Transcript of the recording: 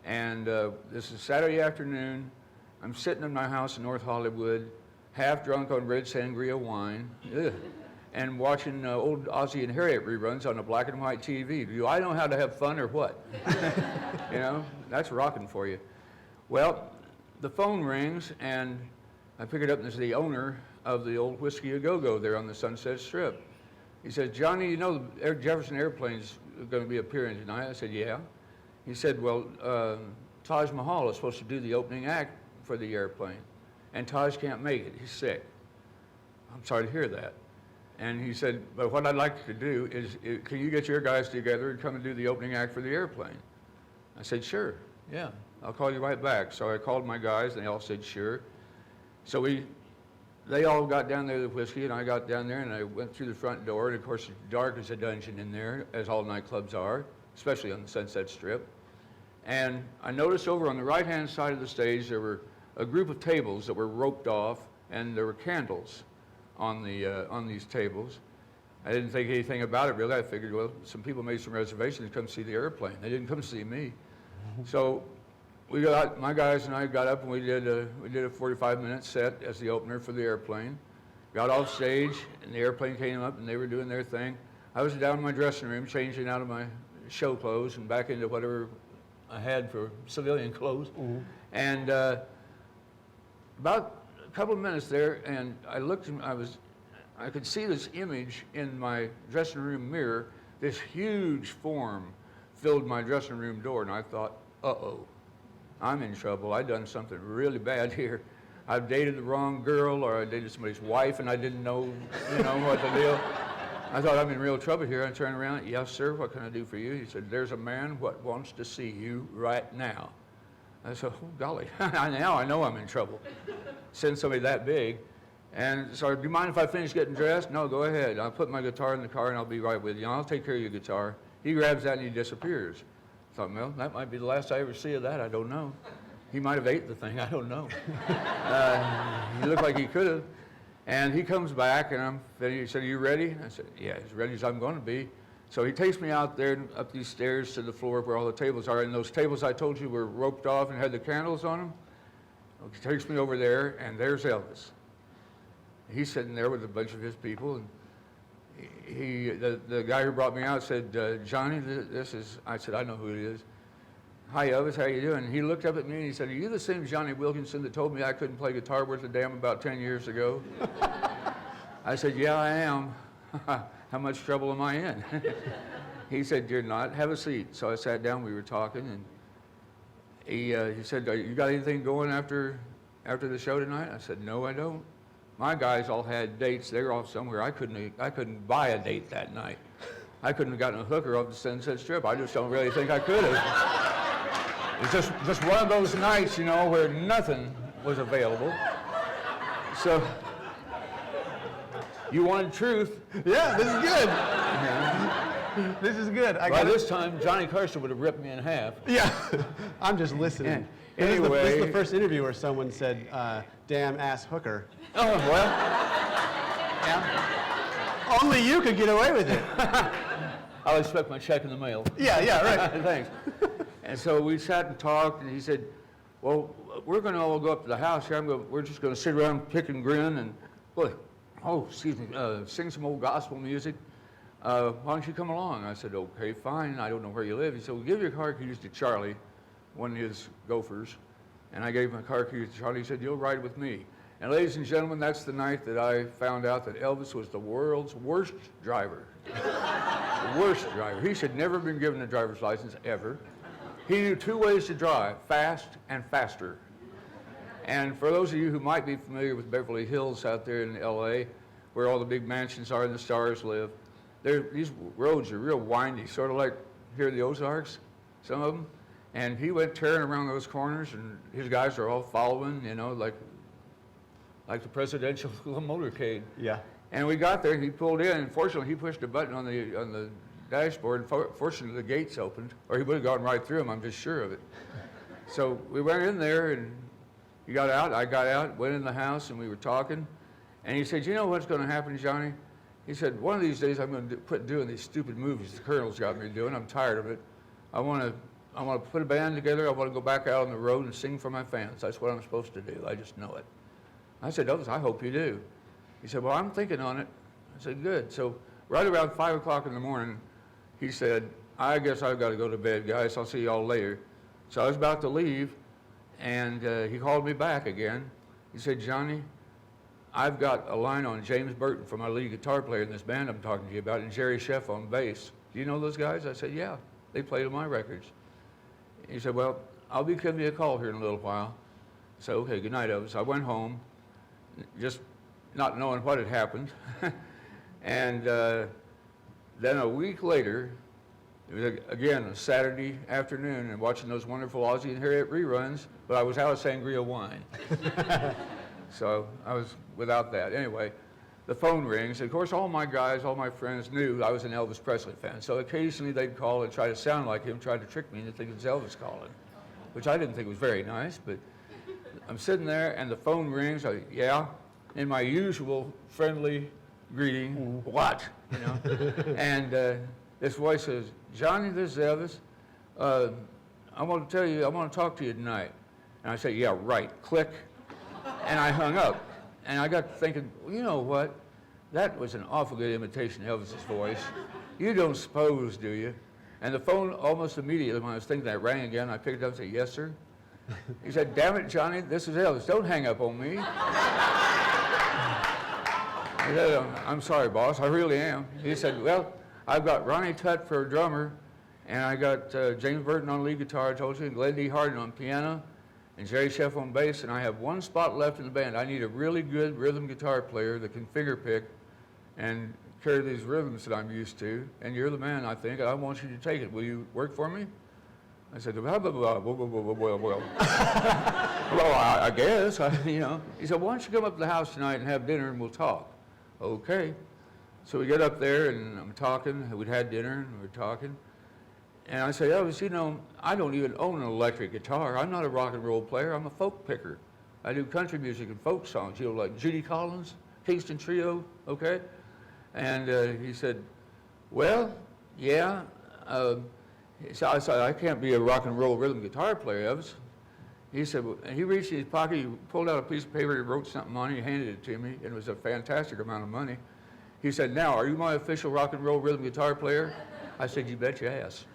And this is Saturday afternoon. I'm sitting in my house in North Hollywood, half drunk on red sangria wine, and watching old Ozzie and Harriet reruns on a black and white TV. Do I know how to have fun or what? You know, that's rocking for you. Well, the phone rings, and I pick it up, and it's the owner of the old Whiskey A Go-Go there on the Sunset Strip. He said, Johnny, you know the Jefferson Airplane's going to be appearing tonight? I said, yeah. He said, well, Taj Mahal is supposed to do the opening act for the airplane, and Taj can't make it. He's sick. I'm sorry to hear that. And he said, but what I'd like to do is, can you get your guys together and come and do the opening act for the airplane? I said, sure, yeah, I'll call you right back. So I called my guys, and they all said, sure. So they all got down there to the Whiskey, and I got down there, and I went through the front door, and of course, it's dark as a dungeon in there, as all nightclubs are, especially on the Sunset Strip. And I noticed over on the right-hand side of the stage, there were a group of tables that were roped off, and there were candles on these tables. I didn't think anything about it, really. I figured, well, some people made some reservations to come see the airplane. They didn't come see me. So my guys and I got up, and we did a 45-minute set as the opener for the airplane. Got off stage, and the airplane came up, and they were doing their thing. I was down in my dressing room, changing out of my show clothes and back into whatever I had for civilian clothes. Mm-hmm. And about a couple of minutes there, and I looked, and I could see this image in my dressing room mirror. This huge form filled my dressing room door, and I thought, uh-oh, I'm in trouble. I've done something really bad here. I've dated the wrong girl, or I dated somebody's wife, and I didn't know, what the deal. I thought, I'm in real trouble here. I turned around, yes, sir, what can I do for you? He said, there's a man what wants to see you right now. I said, oh, golly, now I know I'm in trouble. Send somebody that big. And so, do you mind if I finish getting dressed? No, go ahead. I'll put my guitar in the car, and I'll be right with you. I'll take care of your guitar. He grabs that, and he disappears. I thought, well, that might be the last I ever see of that. I don't know. He might have ate the thing. I don't know. He looked like he could have. And he comes back, and he said, are you ready? I said, yeah, as ready as I'm going to be. So he takes me out there, up these stairs to the floor where all the tables are. And those tables I told you were roped off and had the candles on them. He takes me over there, and there's Elvis. He's sitting there with a bunch of his people. And the guy who brought me out said, Johnny, this is, I said, I know who it is. Hi, Elvis, how you doing? He looked up at me and he said, are you the same Johnny Wilkinson that told me I couldn't play guitar worth a damn about 10 years ago? I said, yeah, I am. How much trouble am I in? He said, you're not. Have a seat. So I sat down, we were talking, and he said, you got anything going after the show tonight? I said, no, I don't. My guys all had dates. They were off somewhere. I couldn't buy a date that night. I couldn't have gotten a hooker off the Sunset Strip. I just don't really think I could have. It's just one of those nights, where nothing was available. So, you wanted truth. Yeah, this is good. Yeah. This is good. By this time, Johnny Carson would have ripped me in half. Yeah, I'm just listening. Yeah. Anyway. This is the first interview where someone said, damn ass hooker. Oh, well. Yeah. Only you could get away with it. I'll expect my check in the mail. Yeah, right. Thanks. And so we sat and talked, and he said, well, we're going to all go up to the house here. We're just going to sit around, pick and grin, and, sing some old gospel music. Why don't you come along? I said, okay, fine. I don't know where you live. He said, well, give your car keys to Charlie, one of his gophers. And I gave my car keys to Charlie. He said, you'll ride with me. And ladies and gentlemen, that's the night that I found out that Elvis was the world's worst driver. The worst driver. He should never have been given a driver's license, ever. He knew two ways to drive, fast and faster. And for those of you who might be familiar with Beverly Hills out there in L.A., where all the big mansions are and the stars live, these roads are real windy, sort of like here in the Ozarks, some of them. And he went tearing around those corners, and his guys are all following, like the presidential motorcade. Yeah. And we got there, and he pulled in, and fortunately, he pushed a button on the dashboard, and fortunately, the gates opened, or he would have gone right through them, I'm just sure of it. So we went in there, and he got out, I got out, went in the house, and we were talking, and he said, you know what's going to happen, Johnny? He said, one of these days, I'm going to quit doing these stupid movies the Colonel's got me doing. I'm tired of it. I want I want to put a band together. I want to go back out on the road and sing for my fans. That's what I'm supposed to do. I just know it. I said, Elvis, I hope you do. He said, well, I'm thinking on it. I said, good. So right around 5 o'clock in the morning, he said, I guess I've got to go to bed, guys. I'll see y'all later. So I was about to leave, and he called me back again. He said, Johnny, I've got a line on James Burton for my lead guitar player in this band I'm talking to you about, and Jerry Sheff on bass. Do you know those guys? I said, yeah, they played on my records. He said, well, I'll be giving you a call here in a little while. So, okay, good night, Elvis. I went home, just not knowing what had happened. And then a week later, it was, again, a Saturday afternoon, and watching those wonderful Ozzy and Harriet reruns, but I was out of sangria wine. So I was without that. Anyway, the phone rings. Of course, all my guys, all my friends knew I was an Elvis Presley fan. So occasionally they'd call and try to sound like him, try to trick me into thinking it was Elvis calling, which I didn't think was very nice. But I'm sitting there, and the phone rings. Yeah, in my usual friendly greeting, what? You know, and this voice says, Johnny, this is Elvis. I want to tell you, I want to talk to you tonight. And I said, yeah, right, click. And I hung up. And I got thinking, well, you know what? That was an awful good imitation of Elvis's voice. You don't suppose, do you? And the phone almost immediately, when I was thinking that, rang again. I picked it up and said, yes, sir. He said, damn it, Johnny, this is Elvis. Don't hang up on me. I said, I'm sorry, boss, I really am. He said, well, I've got Ronnie Tutt for a drummer, and I got James Burton on lead guitar, I told you, and Glenn D. Hardin on piano, and Jerry Sheff on bass, and I have one spot left in the band. I need a really good rhythm guitar player that can finger pick and carry these rhythms that I'm used to, and you're the man, I think, and I want you to take it. Will you work for me? I said, well, well, I guess, you know. He said, why don't you come up to the house tonight and have dinner and we'll talk? Okay. So we get up there and I'm talking, we'd had dinner and we're talking. And I said, Elvis, you know, I don't even own an electric guitar. I'm not a rock and roll player, I'm a folk picker. I do country music and folk songs, you know, like Judy Collins, Kingston Trio, okay? And he said, well, yeah. So I said, I can't be a rock and roll rhythm guitar player, Elvis. He said, well, and he reached in his pocket, he pulled out a piece of paper, he wrote something on it, he handed it to me, and it was a fantastic amount of money. He said, now, are you my official rock and roll rhythm guitar player? I said, you bet your ass.